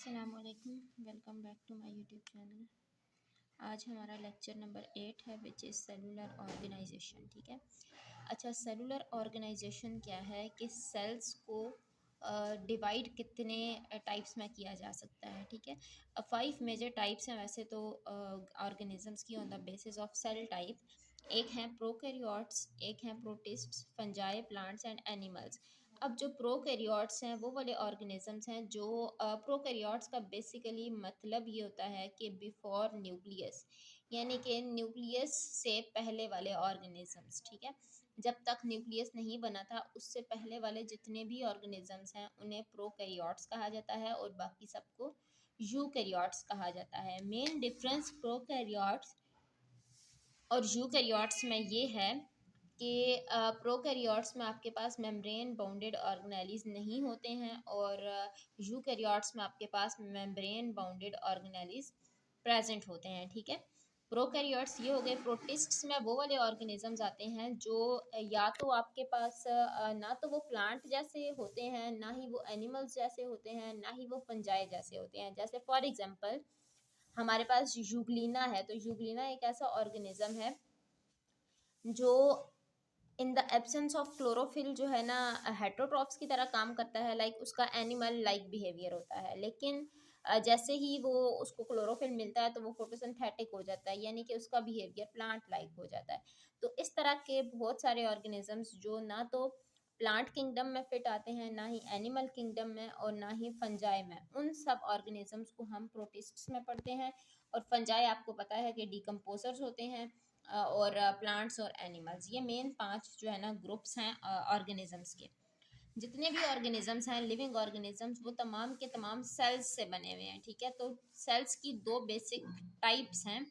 अस्सलामुअलैकुम, welcome back to my YouTube channel. आज हमारा लेक्चर नंबर 8 है विच इज़ सेलुलर ऑर्गेनाइजेशन। ठीक है। अच्छा, सेलुलर ऑर्गेनाइजेशन क्या है कि सेल्स को डिवाइड कितने टाइप्स में किया जा सकता है। ठीक है। 5 मेजर टाइप्स हैं वैसे तो ऑर्गेनिजम्स की on the basis of cell type. एक हैं प्रोकैरियोट्स, एक हैं protists, fungi, plants and animals. अब जो प्रोकैरियोट्स हैं वो वाले ऑर्गेनिजम्स हैं जो प्रोकैरियोट्स का बेसिकली मतलब ये होता है कि बिफोर न्यूक्लियस, यानी कि न्यूक्लियस से पहले वाले ऑर्गेनिजम्स। ठीक है। जब तक न्यूक्लियस नहीं बना था उससे पहले वाले जितने भी ऑर्गेनिजम्स हैं उन्हें प्रोकैरियोट्स कहा जाता है और बाकी सबको यूकैरियोट्स कहा जाता है। मेन डिफरेंस प्रोकैरियोट्स और यूकैरियोट्स में ये है कि प्रोकैरियोट्स में आपके पास मेम्ब्रेन बाउंडेड ऑर्गेनेलीज नहीं होते हैं और यूकैरियोट्स में आपके पास मेम्ब्रेन बाउंडेड ऑर्गेनेलीज प्रेजेंट होते हैं। ठीक है। प्रोकैरियोट्स ये हो गए। प्रोटिस्ट्स में वो वाले ऑर्गेनिजम्स आते हैं जो या तो आपके पास ना तो वो प्लांट जैसे होते हैं, ना ही वो एनिमल्स जैसे होते हैं, ना ही वो फंजाई जैसे होते हैं। जैसे फॉर एग्जांपल हमारे पास यूग्लिना है, तो यूग्लिना एक ऐसा ऑर्गेनिज्म है जो in the absence of chlorophyll जो है ना हेटरोट्रॉफ्स की तरह काम करता है। लाइक उसका एनिमल लाइक बिहेवियर होता है, लेकिन जैसे ही वो उसको क्लोरोफिल मिलता है तो वो फोटोसिंथेटिक हो जाता है, यानी कि उसका बिहेवियर प्लांट लाइक हो जाता है। तो इस तरह के बहुत सारे ऑर्गेनिजम्स जो ना तो प्लांट किंगडम में फिट आते हैं, ना ही एनिमल किंगडम में और ना ही फंजाई में, उन सब ऑर्गेनिजम्स को हम प्रोटिस्ट्स में पढ़ते हैं। और फंजाई आपको पता है कि डिकम्पोजर्स होते हैं और प्लांट्स और एनिमल्स। ये मेन 5 जो है ना ग्रुप्स हैं ऑर्गेनिजम्स के। जितने भी ऑर्गेनिजम्स हैं लिविंग ऑर्गेनिजम्स वो तमाम के तमाम सेल्स से बने हुए हैं। ठीक है। तो सेल्स की 2 बेसिक टाइप्स हैं।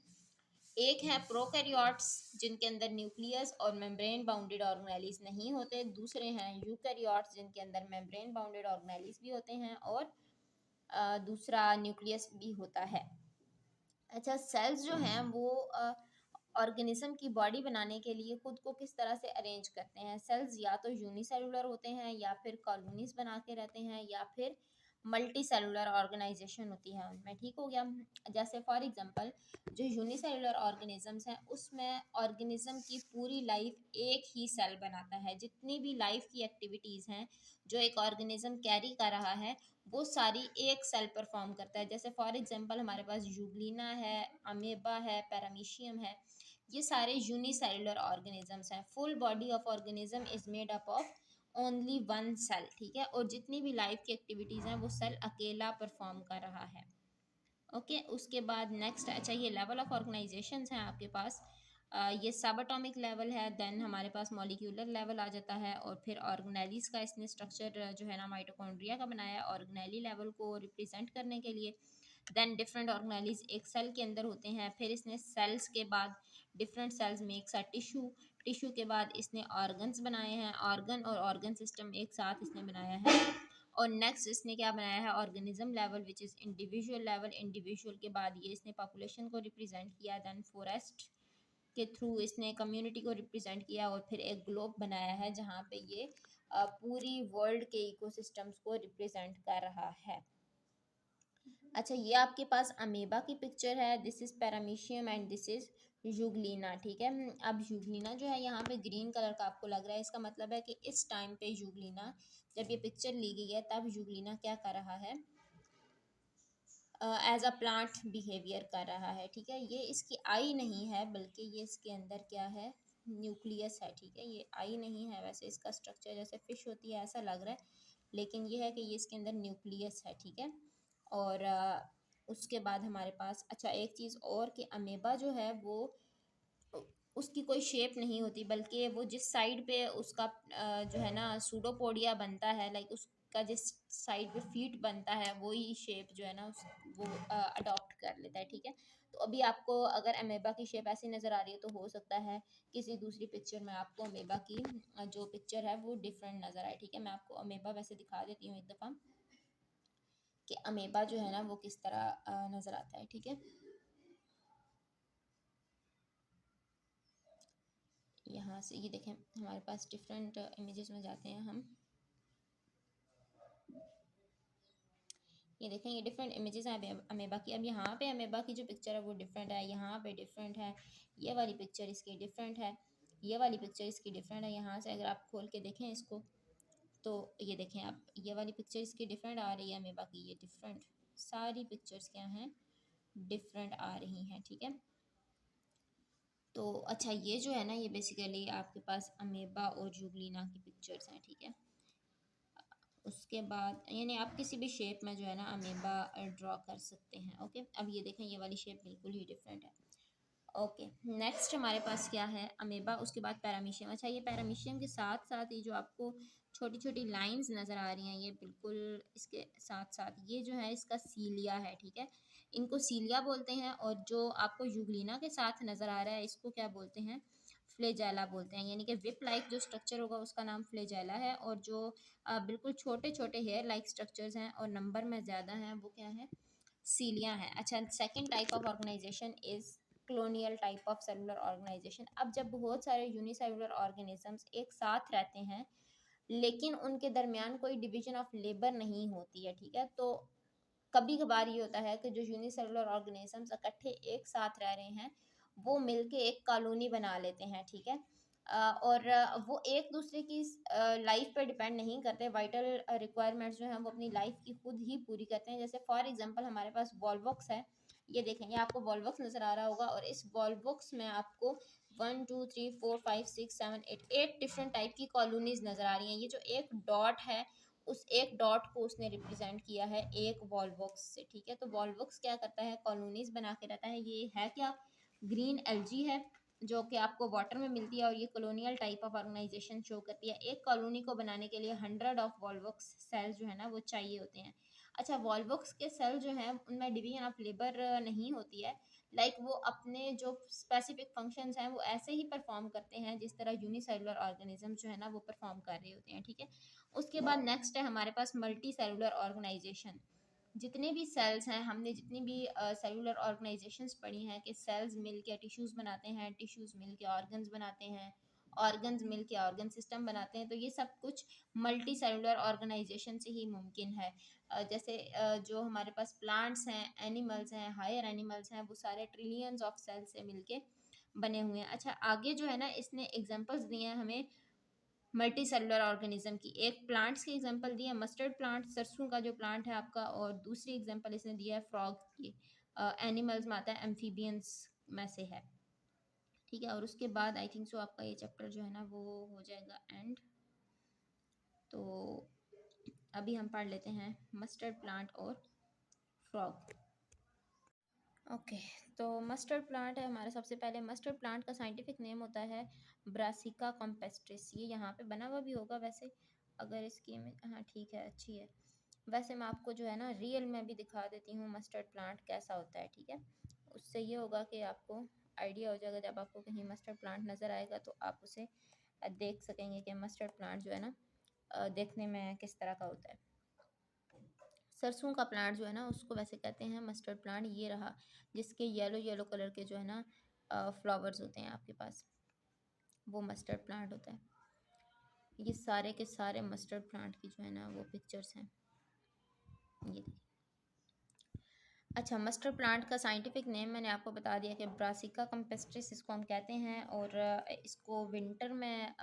एक है प्रोकैरियोट्स जिनके अंदर न्यूक्लियस और मेम्ब्रेन बाउंडेड ऑर्गेनेलीज नहीं होते। दूसरे हैं यूकैरियोट्स जिनके अंदर मेम्ब्रेन बाउंडेड ऑर्गेनेलीज भी होते हैं और दूसरा न्यूक्लियस भी होता है। अच्छा, सेल्स जो हैं वो ऑर्गेनिज्म की बॉडी बनाने के लिए खुद को किस तरह से अरेंज करते हैं। सेल्स या तो यूनिसेलुलर होते हैं या फिर कॉलोनीज बना के रहते हैं या फिर मल्टी सेलुलर ऑर्गेनाइजेशन होती है उनमें। ठीक हो गया। जैसे फॉर एग्जांपल जो यूनिसेलुलर ऑर्गेनिजम्स हैं उसमें ऑर्गेनिज्म की पूरी लाइफ एक ही सेल बनाता है। जितनी भी लाइफ की एक्टिविटीज़ हैं जो एक ऑर्गेनिज्म कैरी कर रहा है वो सारी एक सेल परफॉर्म करता है। जैसे फॉर एग्जांपल हमारे पास यूग्लिना है, अमेबा है, पैरामीशियम है, ये सारे यूनिसेलुलर ऑर्गेनिजम्स हैं। Full body of organism is made up of only one cell. ठीक है। और जितनी भी लाइफ की एक्टिविटीज़ हैं वो सेल अकेला परफॉर्म कर रहा है। ओके। उसके बाद नेक्स्ट, अच्छा ये लेवल ऑफ ऑर्गेनाइजेशंस हैं आपके पास। ये सब एटॉमिक लेवल है, देन हमारे पास मॉलिक्यूलर लेवल आ जाता है और फिर ऑर्गेनेलीज का इसने स्ट्रक्चर जो है ना माइटोकॉन्ड्रिया का बनाया है ऑर्गेनेली लेवल को रिप्रेजेंट करने के लिए। देन डिफरेंट ऑर्गेनेलीज एक सेल के अंदर होते हैं। फिर इसने सेल्स के बाद different cells makes a tissue, tissue के बाद इसने ऑर्गन्स बनाए हैं, ऑर्गन और ऑर्गन सिस्टम एक साथ इसने बनाया है। और नेक्स्ट इसने क्या बनाया है organism level which is individual level. Individual के बाद ये इसने पॉपुलेशन को रिप्रेजेंट किया, देन फॉरेस्ट के थ्रू इसने कम्युनिटी को रिप्रेजेंट किया और फिर एक ग्लोब बनाया है जहाँ पे ये पूरी वर्ल्ड के इकोसिस्टम्स को रिप्रेजेंट कर रहा है। अच्छा, ये आपके पास अमीबा की पिक्चर है। This is paramecium and this is Euglena. ठीक है। अब यूग्लिना जो है यहाँ पे ग्रीन कलर का आपको लग रहा है, इसका मतलब है कि इस टाइम पे यूग्लिना, जब ये पिक्चर ली गई है तब यूग्लिना क्या कर रहा है, एज अ प्लांट बिहेवियर कर रहा है। ठीक है। ये इसकी आई नहीं है बल्कि ये इसके अंदर क्या है, न्यूक्लियस है। ठीक है। ये आई नहीं है, वैसे इसका स्ट्रक्चर जैसे फिश होती है ऐसा लग रहा है, लेकिन ये है कि ये इसके अंदर न्यूक्लियस है। ठीक है। और उसके बाद हमारे पास अच्छा एक चीज़ और कि अमेबा जो है वो उसकी कोई शेप नहीं होती, बल्कि वो जिस साइड पे उसका जो है ना सूडोपोडिया बनता है, लाइक उसका जिस साइड पे फीट बनता है वही शेप जो है ना वो अडॉप्ट कर लेता है। ठीक है। तो अभी आपको अगर अमेबा की शेप ऐसी नज़र आ रही है तो हो सकता है किसी दूसरी पिक्चर में आपको अमेबा की जो पिक्चर है वो डिफरेंट नज़र आए। ठीक है। मैं आपको अमेबा वैसे दिखा देती हूँ एक दफ़ा कि अमेबा जो है ना वो किस तरह नज़र आता है। ठीक है। यहाँ से ये देखें हमारे पास डिफरेंट इमेजेस में जाते हैं हम। ये देखें ये डिफरेंट इमेजेस हैं अमेबा की। अब यहाँ पे अमेबा की जो पिक्चर है वो डिफरेंट है, यहाँ पे डिफरेंट है, ये वाली पिक्चर इसकी डिफरेंट है, ये वाली पिक्चर इसकी डिफरेंट है। यहाँ से अगर आप खोल के देखें इसको तो ये देखें आप, ये वाली पिक्चर इसकी डिफरेंट आ रही है, अमेबा की ये डिफरेंट, सारी पिक्चर्स क्या हैं, डिफरेंट आ रही हैं, ठीक है। तो अच्छा ये जो है ना ये बेसिकली आपके पास अमेबा और जुगलीना की पिक्चर्स हैं, ठीक है। उसके बाद यानी आप किसी भी शेप में जो है ना अमीबा ड्रॉ कर सकते हैं। ओके, अब ये देखें ये वाली शेप बिल्कुल ही डिफरेंट है। ओके, नेक्स्ट हमारे पास क्या है, अमीबा, उसके बाद पैरामीशियम। अच्छा ये पैरामीशियम के साथ साथ ये जो आपको छोटी छोटी लाइंस नज़र आ रही हैं, ये बिल्कुल इसके साथ साथ ये जो है इसका सीलिया है, ठीक है। इनको सीलिया बोलते हैं। और जो आपको यूग्लिना के साथ नज़र आ रहा है इसको क्या बोलते हैं, फ्लेजेला बोलते हैं। यानी कि विप लाइक जो स्ट्रक्चर होगा उसका नाम फ्लेजेला है। और जो बिल्कुल छोटे छोटे हेयर लाइक स्ट्रक्चर्स हैं और नंबर में ज़्यादा हैं वो क्या है, सीलिया है। अच्छा, second type of organisation is colonial type of cellular organisation. अब जब बहुत सारे यूनिसेलुलर ऑर्गेनिजम्स एक साथ रहते हैं लेकिन उनके दरमियान कोई डिवीजन ऑफ लेबर नहीं होती है, ठीक है, तो कभी कभार ये होता है कि जो यूनिसेलुलर ऑर्गेनिजम्स इकट्ठे एक साथ रह रहे हैं वो मिलके एक कॉलोनी बना लेते हैं, ठीक है। और वो एक दूसरे की लाइफ पे डिपेंड नहीं करते, वाइटल रिक्वायरमेंट्स जो हैं वो अपनी लाइफ की खुद ही पूरी करते हैं। जैसे फॉर एग्जांपल हमारे पास वॉल्वॉक्स है, ये देखें, ये आपको वॉल्वॉक्स नज़र आ रहा होगा और इस वॉल्वॉक्स में आपको 1 2 3 4 5 6 7 8 डिफरेंट टाइप की कॉलोनीज नज़र आ रही हैं। ये जो एक डॉट है उस एक डॉट को उसने रिप्रेजेंट किया है एक वॉल्वॉक्स से, ठीक है। तो वॉल्वॉक्स क्या करता है, कॉलोनीज बना के रहता है। ये है क्या, ग्रीन एल्जी है जो कि आपको वाटर में मिलती है और ये colonial type of organisation show करती है। एक कॉलोनी को बनाने के लिए 100 ऑफ वॉल्वॉक्स सेल्स जो है ना वो चाहिए होते हैं। अच्छा, वॉल्वॉक्स के सेल जो हैं उनमें डिवीजन ऑफ लेबर नहीं होती है, लाइक वो अपने जो स्पेसिफिक फंक्शंस हैं वो ऐसे ही परफॉर्म करते हैं जिस तरह यूनिसेलुलर ऑर्गेनिज्म जो है ना वो परफॉर्म कर रहे होते हैं, ठीक है। उसके बाद नेक्स्ट है हमारे पास मल्टी सेलुलर ऑर्गेनाइजेशन। जितने भी सेल्स हैं, हमने जितनी भी सेलुलर ऑर्गेनाइजेशंस पढ़ी हैं कि सेल्स मिल के टिश्यूज़ बनाते हैं, टिश्यूज़ मिल के ऑर्गन्स बनाते हैं, ऑर्गन्स मिल के ऑर्गन सिस्टम बनाते हैं, तो ये सब कुछ मल्टी सेलुलर ऑर्गेनाइजेशन से ही मुमकिन है। जैसे जो हमारे पास प्लांट्स हैं, एनिमल्स हैं, हायर एनिमल्स हैं, वो सारे ट्रिलियंस ऑफ सेल्स से मिलके बने हुए हैं। अच्छा, आगे जो है ना इसने एग्जांपल्स दिए हैं हमें मल्टी सेलुलर ऑर्गेनिज्म की। एक प्लांट्स की एग्जांपल दी है, मस्टर्ड प्लांट, सरसों का जो प्लांट है आपका, और दूसरी एग्जांपल इसने दिया है फ्रॉग की। एनिमल्स में आता है, एम्फीबियंस में से है, ठीक है। और उसके बाद आई थिंक सो आपका ये चैप्टर जो है ना वो हो जाएगा एंड। तो अभी हम पढ़ लेते हैं मस्टर्ड प्लांट और फ्रॉग। ओके, तो मस्टर्ड प्लांट है हमारा। सबसे पहले मस्टर्ड प्लांट का साइंटिफिक नेम होता है ब्रासिका कॉम्पेस्ट्रिस। ये यहाँ पे बना हुआ भी होगा वैसे, अगर इसकी इमेज, हाँ ठीक है, अच्छी है। वैसे मैं आपको जो है ना रियल में भी दिखा देती हूँ मस्टर्ड प्लांट कैसा होता है, ठीक है। उससे ये होगा कि आपको आइडिया हो जाएगा, जब आपको कहीं मस्टर्ड प्लांट नज़र आएगा तो आप उसे देख सकेंगे कि मस्टर्ड प्लांट जो है ना देखने में किस तरह का होता है। सरसों का प्लांट जो है ना उसको वैसे कहते हैं मस्टर्ड प्लांट। ये रहा, जिसके येलो येलो कलर के जो है ना फ्लावर्स होते हैं आपके पास, वो मस्टर्ड प्लांट होता है। ये सारे के सारे मस्टर्ड प्लांट की जो है ना वो पिक्चर्स हैं, ये देखिए। अच्छा, मस्टर्ड प्लांट का साइंटिफिक नेम मैंने आपको बता दिया कि ब्रासिका कम्पेस्ट्रिस इसको हम कहते हैं। और इसको विंटर में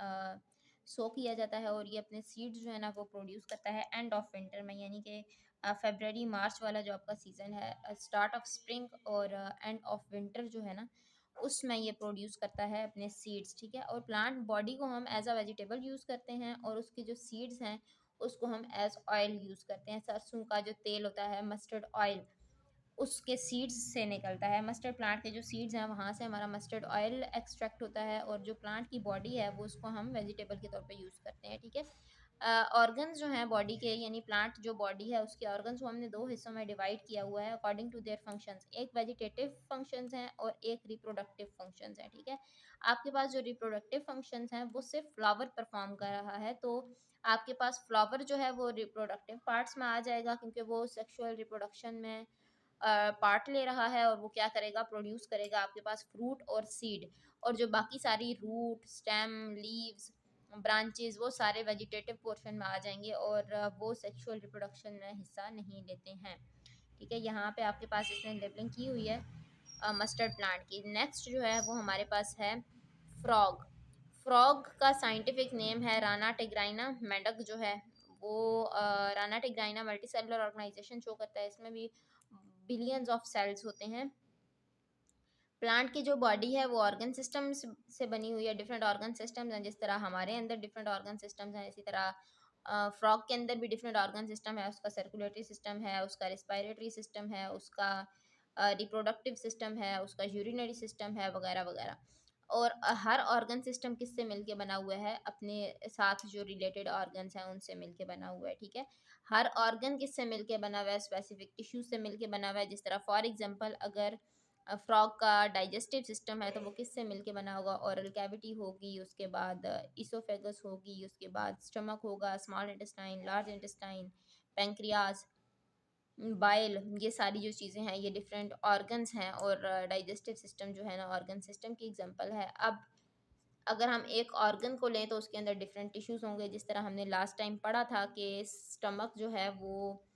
सो किया जाता है और ये अपने सीड्स जो है ना वो प्रोड्यूस करता है एंड ऑफ विंटर में, यानी कि फेबररी मार्च वाला जो आपका सीज़न है, स्टार्ट ऑफ स्प्रिंग और एंड ऑफ विंटर जो है ना उसमें ये प्रोड्यूस करता है अपने सीड्स, ठीक है। और प्लांट बॉडी को हम एज अ वेजिटेबल यूज़ करते हैं और उसके जो सीड्स हैं उसको हम एज ऑयल यूज़ करते हैं। सरसों का जो तेल होता है, मस्टर्ड ऑयल, उसके सीड्स से निकलता है। मस्टर्ड प्लांट के जो सीड्स हैं वहाँ से हमारा मस्टर्ड ऑयल एक्सट्रैक्ट होता है और जो प्लांट की बॉडी है वो उसको हम वेजिटेबल के तौर पे यूज़ करते हैं, ठीक है। ऑर्गन्स जो हैं बॉडी के, यानी प्लांट जो बॉडी है उसके ऑर्गन्स को हमने दो हिस्सों में डिवाइड किया हुआ है अकॉर्डिंग टू देयर फंक्शंस। एक वेजिटेटिव फंक्शंस हैं और एक रिप्रोडक्टिव फंक्शंस हैं, ठीक है। आपके पास जो रिप्रोडक्टिव फंक्शंस हैं वो सिर्फ फ्लावर परफॉर्म कर रहा है, तो आपके पास फ्लावर जो है वो रिप्रोडक्टिव पार्ट्स में आ जाएगा क्योंकि वो सेक्सुअल रिप्रोडक्शन में पार्ट ले रहा है और वो क्या करेगा, प्रोड्यूस करेगा आपके पास फ्रूट और सीड। और जो बाकी सारी रूट, स्टेम, लीव्स, ब्रांचेस, वो सारे वेजिटेटिव पोर्शन में आ जाएंगे और वो सेक्सुअल रिप्रोडक्शन में हिस्सा नहीं लेते हैं। ठीक है, यहाँ पे आपके पास इसने लेबलिंग की हुई है मस्टर्ड प्लांट की। नेक्स्ट जो है वो हमारे पास है फ्रॉग। फ्रॉग का साइंटिफिक नेम है राना टिग्राइना। मेंढक जो है वो Rana tigrina multi cellular organization show करता है, इसमें भी बिलियंस ऑफ सेल्स होते हैं। प्लांट की जो बॉडी है वो ऑर्गन सिस्टम से बनी हुई है, डिफरेंट ऑर्गन सिस्टम्स हैं। जिस तरह हमारे अंदर डिफरेंट ऑर्गन सिस्टम्स हैं, इसी तरह फ्रॉग के अंदर भी डिफरेंट ऑर्गन सिस्टम है। उसका सर्कुलेटरी सिस्टम है, उसका रिस्पायरेटरी सिस्टम है, उसका रिप्रोडक्टिव सिस्टम है, उसका यूरिनरी सिस्टम है, वगैरह वगैरह। और हर ऑर्गन सिस्टम किससे मिलके बना हुआ है? अपने साथ जो रिलेटेड ऑर्गन्स हैं उनसे मिलके बना हुआ है, ठीक है। हर ऑर्गन किससे मिलके बना हुआ है? स्पेसिफिक टिश्यू से मिलके बना हुआ है। जिस तरह फॉर एग्जांपल अगर फ्रॉग का डाइजेस्टिव सिस्टम है तो वो किससे मिलके बना होगा? ओरल कैविटी होगी, उसके बाद इसोफेगस होगी, उसके बाद स्टमक होगा, small intestine, large intestine, pancreas, bile, ये सारी जो चीज़ें हैं ये डिफरेंट ऑर्गन्स हैं। और डाइजेस्टिव सिस्टम जो है ना ऑर्गन सिस्टम की एग्जांपल है। अब अगर हम एक ऑर्गन को लें तो उसके अंदर डिफरेंट टिश्यूज़ होंगे। जिस तरह हमने लास्ट टाइम पढ़ा था कि स्टमक जो है वो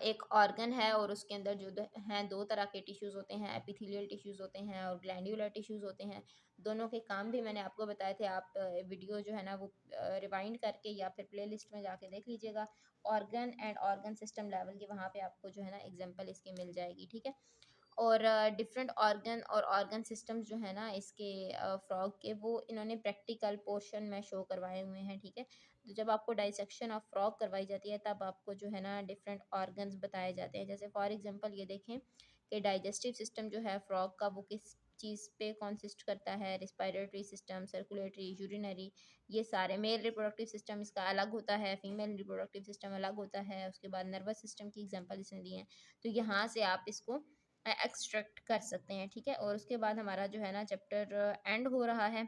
एक ऑर्गन है और उसके अंदर जो हैं दो तरह के टिश्यूज़ होते हैं, एपिथेलियल टिश्यूज़ होते हैं और ग्लैंडुलर टिश्यूज़ होते हैं। दोनों के काम भी मैंने आपको बताए थे। आप वीडियो जो है ना वो रिवाइंड करके या फिर प्लेलिस्ट में जाके देख लीजिएगा। Organ and organ system level की वहाँ पे आपको जो है ना एग्जांपल इसकी मिल जाएगी, ठीक है। और डिफरेंट ऑर्गन और ऑर्गन सिस्टम्स जो है ना इसके फ्रॉग के, वो इन्होंने प्रैक्टिकल पोर्शन में शो करवाए हुए हैं, ठीक है। तो जब आपको डाइसेक्शन ऑफ फ्रॉग करवाई जाती है तब आपको जो है ना डिफरेंट ऑर्गन्स बताए जाते हैं। जैसे फॉर एग्जांपल ये देखें कि डाइजेस्टिव सिस्टम जो है फ्रॉग का वो किस चीज़ पे कॉन्सिस्ट करता है? रिस्पायरेटरी सिस्टम, सर्कुलेटरी, यूरिनरी, ये सारे। मेल रिप्रोडक्टिव सिस्टम इसका अलग होता है, फीमेल रिप्रोडक्टिव सिस्टम अलग होता है। उसके बाद नर्वस सिस्टम की एग्जांपल इसने दी है। तो यहाँ से आप इसको एक्सट्रैक्ट कर सकते हैं, ठीक है। और उसके बाद हमारा जो है ना चैप्टर एंड हो रहा है।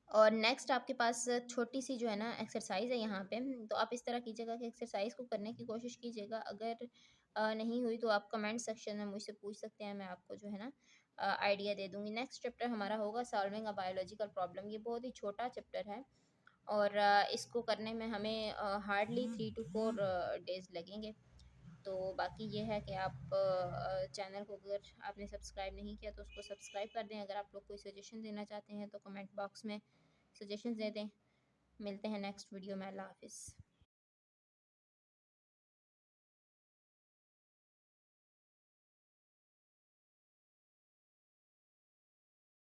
और नेक्स्ट आपके पास छोटी सी जो है ना एक्सरसाइज है यहाँ पे। तो आप इस तरह कीजिएगा कि एक्सरसाइज को करने की कोशिश कीजिएगा। अगर नहीं हुई तो आप कमेंट सेक्शन में मुझसे पूछ सकते हैं, मैं आपको जो है ना आइडिया दे दूँगी। नेक्स्ट चैप्टर हमारा होगा सॉल्विंग अ बायोलॉजिकल प्रॉब्लम। ये बहुत ही छोटा चैप्टर है और इसको करने में हमें हार्डली 3 to 4 डेज़ लगेंगे। तो बाकी ये है कि आप चैनल को अगर आपने सब्सक्राइब नहीं किया तो उसको सब्सक्राइब कर दें। अगर आप लोग कोई सजेशन देना चाहते हैं तो कमेंट बॉक्स में सजेशंस दे दें। मिलते हैं नेक्स्ट वीडियो में। अल्लाह हाफ़िज़।